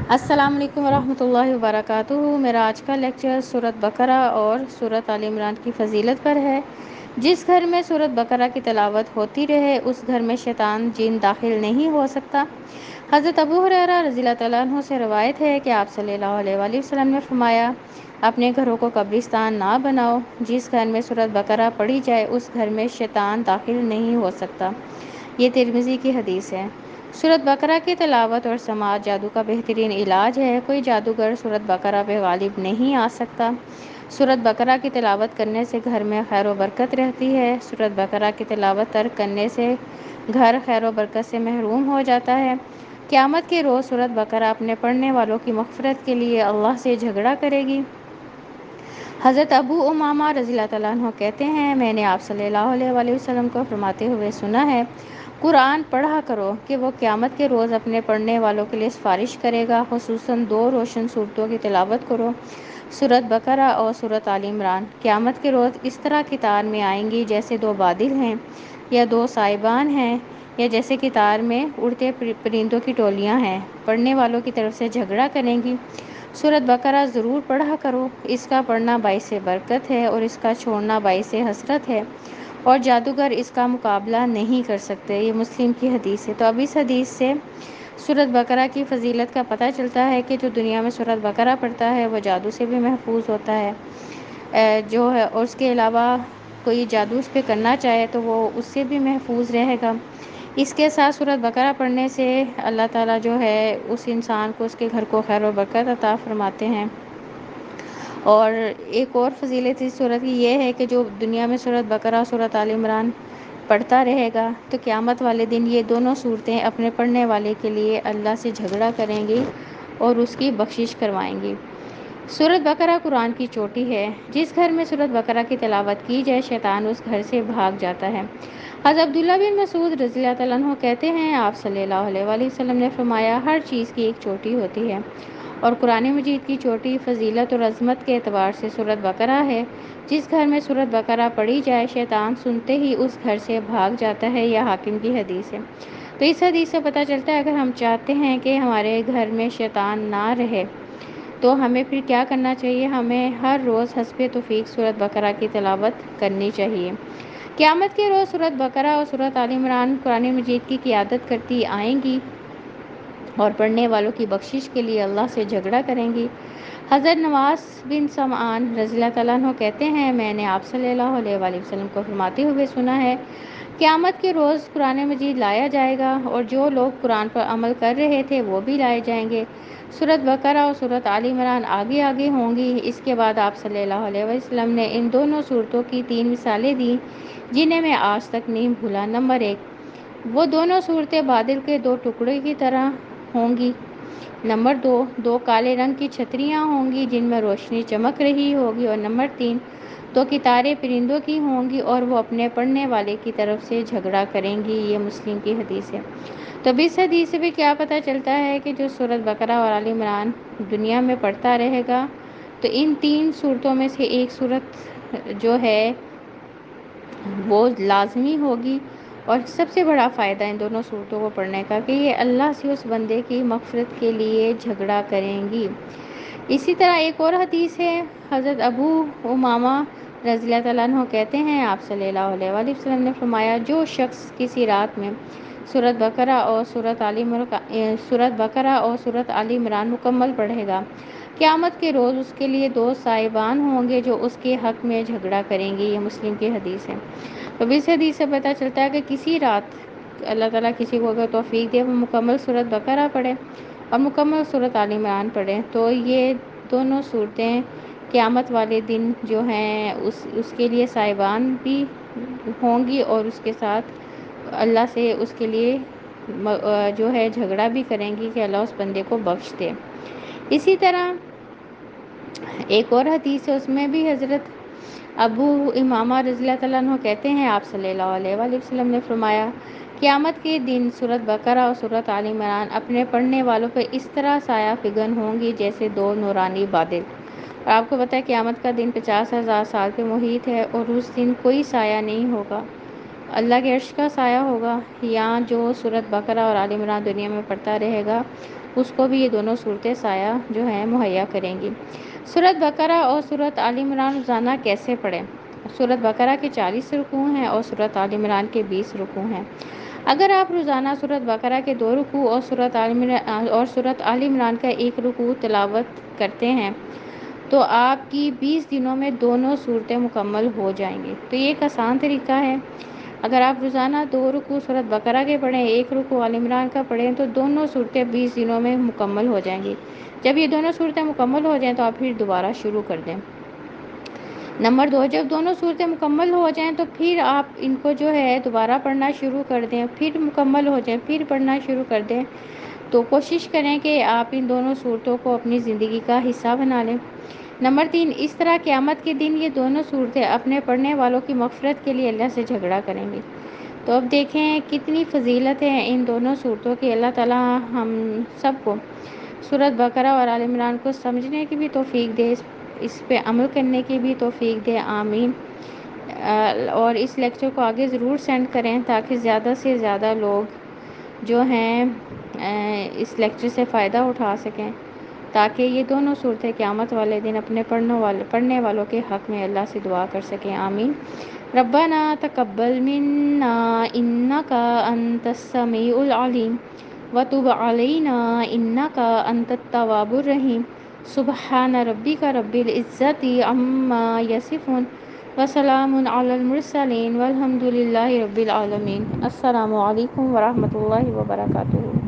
السلام علیکم ورحمۃ اللہ وبرکاتہ۔ میرا آج کا لیکچر سورۃ بقرہ اور سورۃ آل عمران کی فضیلت پر ہے۔ جس گھر میں سورۃ بقرہ کی تلاوت ہوتی رہے اس گھر میں شیطان جن داخل نہیں ہو سکتا۔ حضرت ابو ہریرہ رضی اللہ تعالیٰ عنہ سے روایت ہے کہ آپ صلی اللہ علیہ وآلہ وسلم نے فرمایا، اپنے گھروں کو قبرستان نہ بناؤ۔ جس گھر میں سورۃ بقرہ پڑھی جائے اس گھر میں شیطان داخل نہیں ہو سکتا۔ یہ ترمذی کی حدیث ہے۔ سورۃ بقرہ کی تلاوت اور سماعت جادو کا بہترین علاج ہے۔ کوئی جادوگر سورۃ بقرہ پہ غالب نہیں آ سکتا۔ سورۃ بقرہ کی تلاوت کرنے سے گھر میں خیر و برکت رہتی ہے۔ سورۃ بقرہ کی تلاوت ترک کرنے سے گھر خیر و برکت سے محروم ہو جاتا ہے۔ قیامت کے روز سورۃ بقرہ اپنے پڑھنے والوں کی مغفرت کے لیے اللہ سے جھگڑا کرے گی۔ حضرت ابو امامہ رضی اللہ تعالیٰ عنہ کہتے ہیں، میں نے آپ صلی اللہ علیہ وآلہ وسلم کو فرماتے ہوئے سنا ہے، قرآن پڑھا کرو کہ وہ قیامت کے روز اپنے پڑھنے والوں کے لیے سفارش کرے گا۔ خصوصاً دو روشن صورتوں کی تلاوت کرو، سورۃ بقرہ اور سورۃ آل عمران۔ قیامت کے روز اس طرح قطار میں آئیں گی جیسے دو بادل ہیں یا دو سائبان ہیں، یا جیسے قطار میں اڑتے پرندوں کی ٹولیاں ہیں۔ پڑھنے والوں کی طرف سے جھگڑا کریں گی۔ سورۃ بقرہ ضرور پڑھا کرو، اس کا پڑھنا باعث برکت ہے اور اس کا چھوڑنا باعث حسرت ہے، اور جادوگر اس کا مقابلہ نہیں کر سکتے۔ یہ مسلم کی حدیث ہے۔ تو اب اس حدیث سے سورۃ بقرہ کی فضیلت کا پتہ چلتا ہے کہ جو دنیا میں سورۃ بقرہ پڑھتا ہے وہ جادو سے بھی محفوظ ہوتا ہے، جو ہے، اور اس کے علاوہ کوئی جادو اس پہ کرنا چاہے تو وہ اس سے بھی محفوظ رہے گا۔ اس کے ساتھ سورۃ بقرہ پڑھنے سے اللہ تعالیٰ جو ہے اس انسان کو، اس کے گھر کو خیر و برکت عطا فرماتے ہیں۔ اور ایک اور فضیلت اس سورت کی یہ ہے کہ جو دنیا میں سورۃ بقرہ اور سورۃ آل عمران پڑھتا رہے گا تو قیامت والے دن یہ دونوں صورتیں اپنے پڑھنے والے کے لیے اللہ سے جھگڑا کریں گی اور اس کی بخشش کروائیں گی۔ سورۃ بقرہ قرآن کی چوٹی ہے۔ جس گھر میں سورۃ بقرہ کی تلاوت کی جائے شیطان اس گھر سے بھاگ جاتا ہے۔ حضرت عبداللہ بن مسعود رضی اللہ تعالیٰ عنہ کہتے ہیں، آپ صلی اللہ علیہ وآلہ وسلم نے فرمایا، ہر چیز کی ایک چوٹی ہوتی ہے، اور قرآن مجید کی چوٹی فضیلت اور عظمت کے اعتبار سے سورۃ بقرہ ہے۔ جس گھر میں سورۃ بقرہ پڑھی جائے شیطان سنتے ہی اس گھر سے بھاگ جاتا ہے۔ یہ حاکم کی حدیث ہے۔ تو اس حدیث سے پتہ چلتا ہے اگر ہم چاہتے ہیں کہ ہمارے گھر میں شیطان نہ رہے تو ہمیں پھر کیا کرنا چاہیے؟ ہمیں ہر روز حسب توفیق سورۃ بقرہ کی تلاوت کرنی چاہیے۔ قیامت کے روز سورۃ بقرہ اور سورۃ آل عمران قرآن مجید کی قیادت کرتی آئیں گی اور پڑھنے والوں کی بخشش کے لیے اللہ سے جھگڑا کریں گی۔ حضرت نواس بن سمعان رضی اللہ تعالیٰ عنہ کہتے ہیں، میں نے آپ صلی اللہ علیہ وآلہ وسلم کو فرماتے ہوئے سنا ہے، قیامت کے روز قرآن مجید لایا جائے گا اور جو لوگ قرآن پر عمل کر رہے تھے وہ بھی لائے جائیں گے۔ سورۃ بقرہ اور سورۃ آل عمران آگے آگے ہوں گی۔ اس کے بعد آپ صلی اللہ علیہ وسلم نے ان دونوں صورتوں کی 3 مثالیں دیں جنہیں میں آج تک نہیں بھولا۔ نمبر 1، وہ دونوں صورتیں بادل کے 2 ٹکڑے کی طرح ہوں گی۔ نمبر 2، 2 کالے رنگ کی چھتریاں ہوں گی جن میں روشنی چمک رہی ہوگی۔ اور نمبر 3، 2 قطاریں پرندوں کی ہوں گی اور وہ اپنے پڑھنے والے کی طرف سے جھگڑا کریں گی۔ یہ مسلم کی حدیث ہے۔ تو اب اس حدیث سے بھی کیا پتہ چلتا ہے کہ جو سورۃ بقرہ اور آل عمران دنیا میں پڑھتا رہے گا تو ان 3 صورتوں میں سے ایک صورت جو ہے وہ لازمی ہوگی، اور سب سے بڑا فائدہ ان دونوں صورتوں کو پڑھنے کا کہ یہ اللہ سے اس بندے کی مغفرت کے لیے جھگڑا کریں گی۔ اسی طرح ایک اور حدیث ہے، حضرت ابو امامہ رضی اللہ تعالیٰ عنہ کہتے ہیں، آپ صلی اللہ علیہ وآلہ وسلم نے فرمایا، جو شخص کسی رات میں سورۃ بقرہ اور سورۃ آل عمران مکمل پڑھے گا، قیامت کے روز اس کے لیے 2 سائبان ہوں گے جو اس کے حق میں جھگڑا کریں گے۔ یہ مسلم کی حدیث ہے۔ تو اس حدیث سے پتہ چلتا ہے کہ کسی رات اللہ تعالیٰ کسی کو اگر توفیق دے وہ مکمل سورۃ بقرہ پڑھے اور مکمل سورۃ آل عمران پڑھے تو یہ دونوں صورتیں قیامت والے دن جو ہیں اس کے لیے سائبان بھی ہوں گی، اور اس کے ساتھ اللہ سے اس کے لیے جو ہے جھگڑا بھی کریں گی کہ اللہ اس بندے کو بخش دے۔ اسی طرح ایک اور حدیث ہے، اس میں بھی حضرت ابو امامہ رضی اللہ تعالیٰ عنہ کہتے ہیں، آپ صلی اللہ علیہ وآلہ وسلم نے فرمایا، قیامت کے دن سورۃ بقرہ اور سورۃ آل عمران اپنے پڑھنے والوں پہ اس طرح سایہ فگن ہوں گی جیسے 2 نورانی بادل۔ اور آپ کو پتہ ہے قیامت کا دن 50,000 سال کے محیط ہے اور اس دن کوئی سایہ نہیں ہوگا، اللہ کے عرش کا سایہ ہوگا۔ یہاں جو سورۃ بقرہ اور آل عمران دنیا میں پڑھتا رہے گا اس کو بھی یہ دونوں صورتیں سایہ جو ہیں مہیا کریں گی۔ سورۃ بقرہ اور سورۃ آل عمران روزانہ کیسے پڑھیں؟ سورۃ بقرہ کے 40 رکوع ہیں اور سورۃ آل عمران کے 20 رکوع ہیں۔ اگر آپ روزانہ سورۃ بقرہ کے 2 رکوع اور سورۃ آل عمران کا 1 رکوع تلاوت کرتے ہیں تو آپ کی 20 دنوں میں دونوں صورتیں مکمل ہو جائیں گی۔ تو یہ ایک آسان طریقہ ہے۔ اگر آپ روزانہ 2 رکوع سورۃ بقرہ کے پڑھیں، 1 رکوع آل عمران کا پڑھیں تو دونوں صورتیں 20 دنوں میں مکمل ہو جائیں گی۔ جب یہ دونوں صورتیں مکمل ہو جائیں تو آپ پھر دوبارہ شروع کر دیں۔ نمبر 2، جب دونوں صورتیں مکمل ہو جائیں تو پھر آپ ان کو جو ہے دوبارہ پڑھنا شروع کر دیں، پھر مکمل ہو جائیں پھر پڑھنا شروع کر دیں۔ تو کوشش کریں کہ آپ ان دونوں صورتوں کو اپنی زندگی کا حصہ بنا لیں۔ نمبر 3، اس طرح قیامت کے دن یہ دونوں صورتیں اپنے پڑھنے والوں کی مغفرت کے لیے اللہ سے جھگڑا کریں گی۔ تو اب دیکھیں کتنی فضیلت ہے ان دونوں صورتوں کی۔ اللہ تعالیٰ ہم سب کو سورۃ بقرہ اور آل عمران کو سمجھنے کی بھی توفیق دے، اس پہ عمل کرنے کی بھی توفیق دے، آمین۔ اور اس لیکچر کو آگے ضرور سینڈ کریں تاکہ زیادہ سے زیادہ لوگ جو ہیں اس لیکچر سے فائدہ اٹھا سکیں، تاکہ یہ دونوں صورتیں قیامت والے دن اپنے پڑھنے والوں کے حق میں اللہ سے دعا کر سکیں، آمین۔ ربنا تقبل منا انک انت السمیع العلیم وتب علینا انک انت التواب الرحیم۔ سبحان ربک رب العزت عما یصفون وسلام علی المرسلین والحمد للہ رب العالمین۔ السلام علیکم ورحمۃ اللہ وبرکاتہ۔